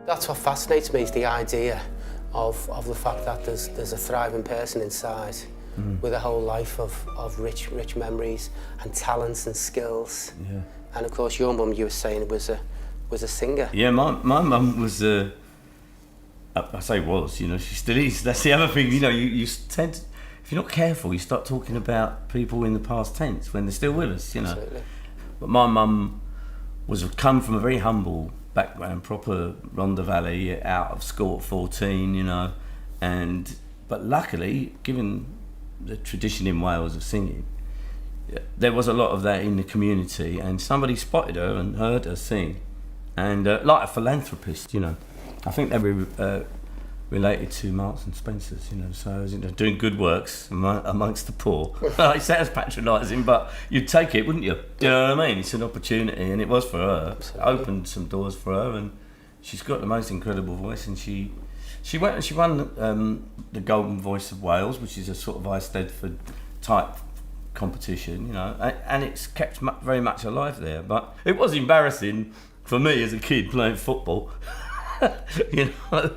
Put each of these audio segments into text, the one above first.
That's what fascinates me, is the idea of the fact that there's a thriving person inside with a whole life of rich memories and talents and skills. Yeah. And of course your mum, you were saying, was a singer. Yeah, my mum was I say was, you know, she still is. That's the other thing, you know, you tend to, if you're not careful, you start talking about people in the past tense when they're still with us, you know. Absolutely. But my mum come from a very humble background, proper Rhondda Valley, out of school at 14, you know, but luckily, given the tradition in Wales of singing, there was a lot of that in the community, and somebody spotted her and heard her sing, and like a philanthropist, you know. I think they were related to Marks and Spencers, you know, so you know, doing good works amongst the poor. It sounds patronising, but you'd take it, wouldn't you? Do you know what I mean? It's an opportunity, and it was for her. Absolutely. It opened some doors for her, and she's got the most incredible voice, and she went and she won the Golden Voice of Wales, which is a sort of Eisteddfod type competition, you know, and it's kept very much alive there. But it was embarrassing for me as a kid playing football, you know.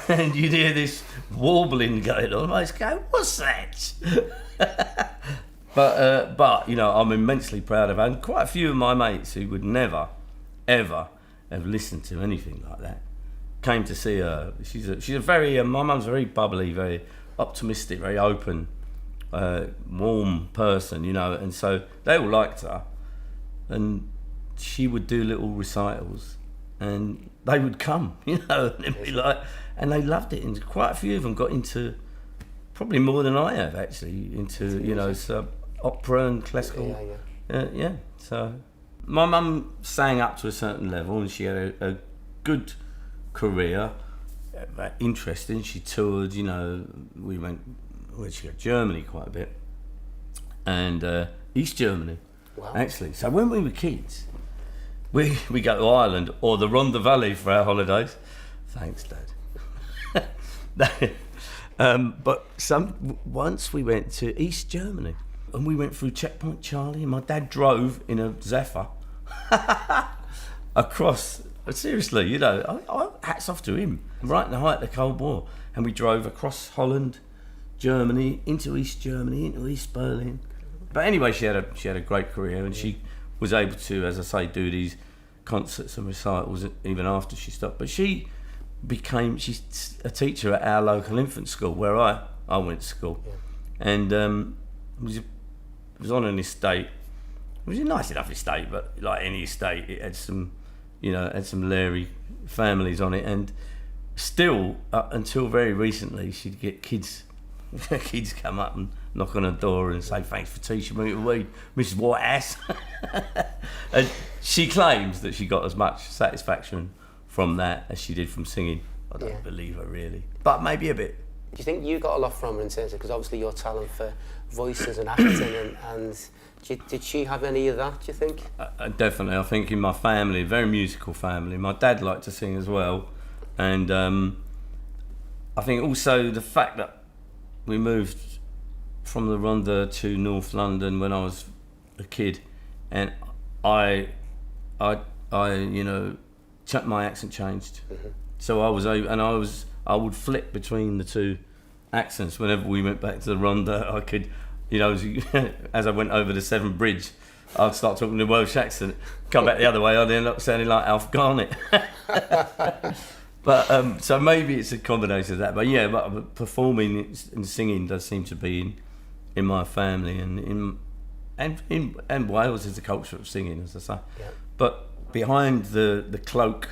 And you'd hear this warbling going on. I was going, what's that? But you know, I'm immensely proud of her. And quite a few of my mates who would never, ever have listened to anything like that came to see her. She's a very, my mum's a very bubbly, very optimistic, very open, warm person, you know. And so they all liked her. And she would do little recitals, and they would come, you know, and it'd be like, and they loved it. And quite a few of them got into, probably more than I have actually, into, you know, so opera and classical. Yeah. So my mum sang up to a certain level, and she had a good career, interesting. She toured, you know, she got Germany quite a bit, and East Germany. Wow. Actually. So when we were kids, we go to Ireland or the Rhondda Valley for our holidays. Thanks, Dad. But once we went to East Germany, and we went through Checkpoint Charlie, and my dad drove in a Zephyr across. Seriously, you know, hats off to him. Right in the height of the Cold War, and we drove across Holland, Germany, into East Germany, into East Berlin. But anyway, she had a great career, and she was able to, as I say, do these concerts and recitals even after she stopped. But she's a teacher at our local infant school where I went to school, and it was on an estate. It was a nice enough estate, but like any estate, it had some, you know, leery families on it, and still until very recently, she'd get kids come up and knock on her door and say, thanks for teaching me to read, Mrs. Whitehouse. And she claims that she got as much satisfaction from that as she did from singing. I don't believe her really, but maybe a bit. Do you think you got a lot from her in terms of, because obviously your talent for voices and acting, and did she have any of that, do you think? Definitely. I think in my family, very musical family, my dad liked to sing as well, and I think also the fact that we moved from the Rhondda to North London when I was a kid, and I you know, my accent changed. Mm-hmm. So I would flip between the two accents whenever we went back to the Rhondda. I could, you know, as I went over the Severn Bridge, I'd start talking the Welsh accent. Come back the other way, I'd end up sounding like Alf Garnett. But so maybe it's a combination of that. But yeah, but performing and singing does seem to be in my family, and Wales is a culture of singing, as I say. Yeah. But behind the cloak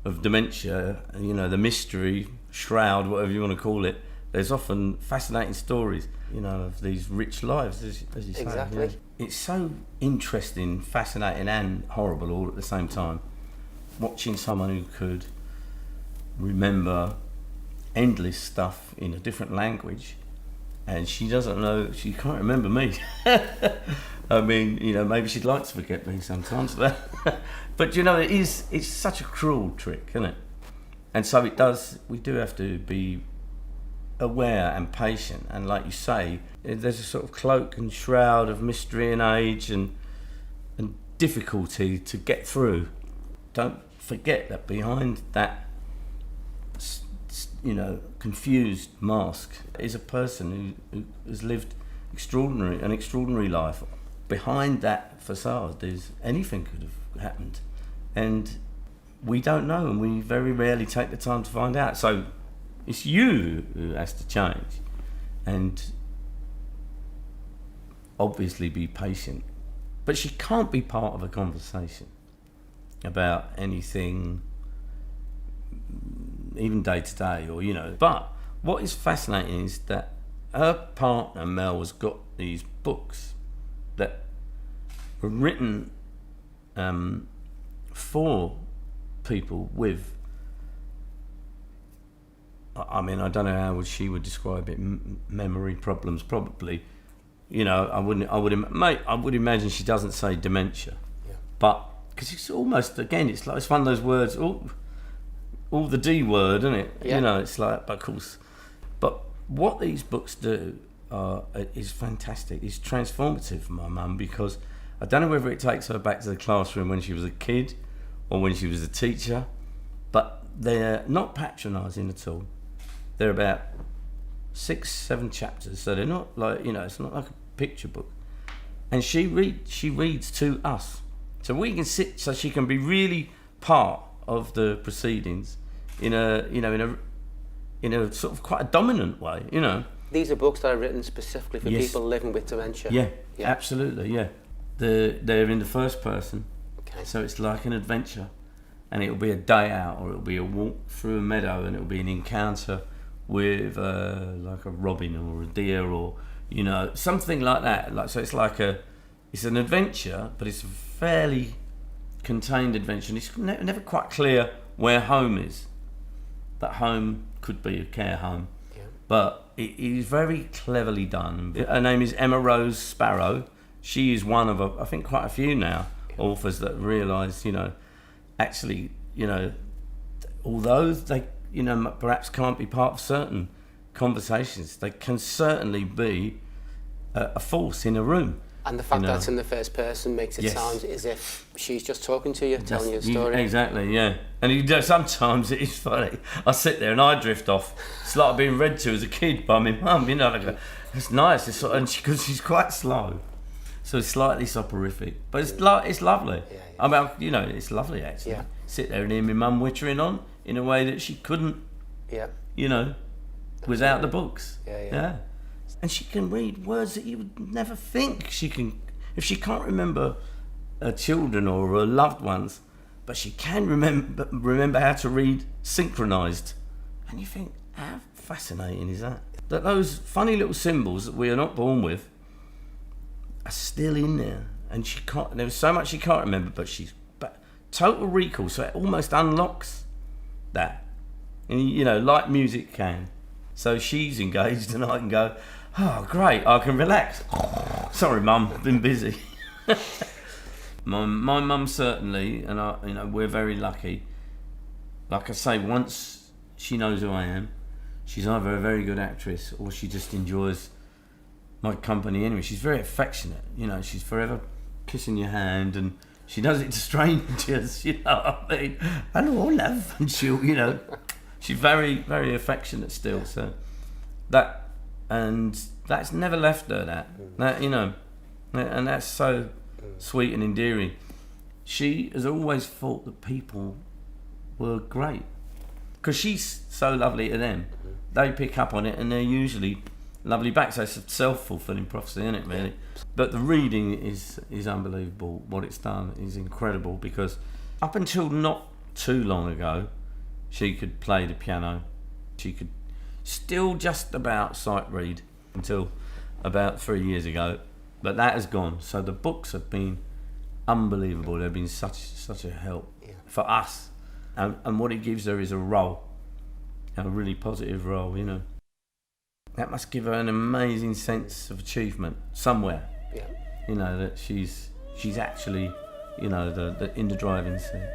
of dementia, you know, the mystery, shroud, whatever you want to call it, there's often fascinating stories, you know, of these rich lives, as you say. Exactly. You know. It's so interesting, fascinating, and horrible all at the same time. Watching someone who could remember endless stuff in a different language, and she can't remember me. I mean, you know, maybe she'd like to forget me sometimes, but you know, it's such a cruel trick, isn't it? And so we do have to be aware and patient, and like you say, there's a sort of cloak and shroud of mystery and age and difficulty to get through. Don't forget that behind that confused mask is a person who has lived an extraordinary life. Behind that facade, anything could have happened, and we don't know, and we very rarely take the time to find out. So it's you who has to change, and obviously be patient. But she can't be part of a conversation about anything, even day to day, or But what is fascinating is that her partner Mel has got these books that were written for people with, I mean, I don't know how she would describe it, memory problems, probably. I would imagine she doesn't say dementia, but because it's almost, again, it's like, it's one of those words, all the D word, isn't it? Yeah. It's like, of course. But what these books do is fantastic. It's transformative for my mum, because I don't know whether it takes her back to the classroom when she was a kid or when she was a teacher, but they're not patronising at all. They're about 6-7 chapters, so they're not like, it's not like a picture book. And she reads to us, so we can sit, so she can be really part of the proceedings in a sort of quite a dominant way. These are books that are written specifically for people living with dementia. Yeah, absolutely, yeah. They're in the first person, okay. So it's like an adventure, and it'll be a day out, or it'll be a walk through a meadow, and it'll be an encounter with like a robin or a deer, or something like that. So it's an adventure, but it's a fairly contained adventure, and it's never quite clear where home is. That home could be a care home, but it is very cleverly done. Her name is Emma Rose Sparrow. She is one of, I think, quite a few now authors that realise, actually, although they, perhaps can't be part of certain conversations, they can certainly be a force in a room. And the fact that it's in the first person makes it sound as if she's just talking to you, telling you a story. Exactly, yeah. And sometimes it is funny. I sit there and I drift off. It's like being read to as a kid by my mum, like, it's nice. Because she's quite slow, so it's slightly soporific, but it's lovely. Yeah. I mean, it's lovely actually. Yeah. Sit there and hear my mum wittering on in a way that she couldn't, without the books. Yeah. And she can read words that you would never think she can. If she can't remember her children or her loved ones, but she can remember how to read synchronised. And you think, how fascinating is that? That those funny little symbols that we are not born with are still in there. And there was so much she can't remember, but total recall, so it almost unlocks that. And like music can. So she's engaged and I can go, oh, great, I can relax. Sorry, Mum, been busy. My mum certainly, and we're very lucky. Like I say, once she knows who I am, she's either a very good actress or she just enjoys my company anyway. She's very affectionate, she's forever kissing your hand, and she does it to strangers, what I mean? Hello, love. And she'll, she's very, very affectionate still, so that... And that's never left her, that and that's so sweet and endearing. She has always thought that people were great, because she's so lovely to them. They pick up on it and they're usually lovely back, so it's a self-fulfilling prophecy, isn't it, really? But the reading is unbelievable. What it's done is incredible, because up until not too long ago, she could play the piano, she could still just about sight read until about 3 years ago, but that has gone. So the books have been unbelievable. They've been such a help for us, and what it gives her is a role, a really positive role. That must give her an amazing sense of achievement somewhere. That she's actually in the driving seat.